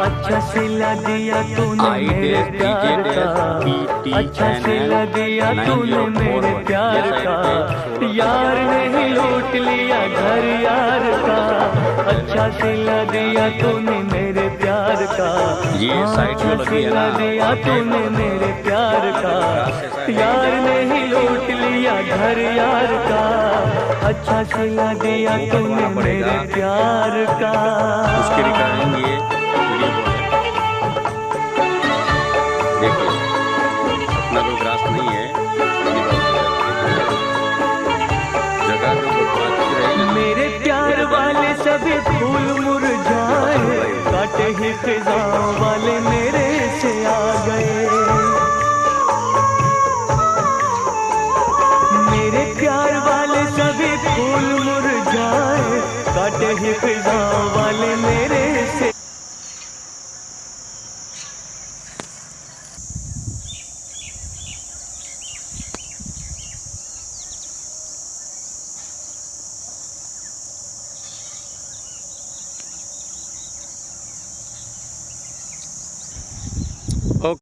अच्छा सिला दिया तूने मेरे प्यार का, अच्छा सिला दिया तूने मेरे प्यार का, यार ने ही लूट लिया घर यार का। अच्छा सिला दिया तूने मेरे प्यार का, अच्छा सिला दिया तूने मेरे प्यार का, यार ने ही लूट लिया घर यार का। अच्छा सिला दिया तूने मेरे प्यार का। उसके रिगार्डिंग ये वीडियो देखिए, इतना कोई ग्रास नहीं है, जगह जो बहुत अच्छी रहेगी। मेरे प्यार वाले सभी फूल मुरझाए, काटे ही खिजा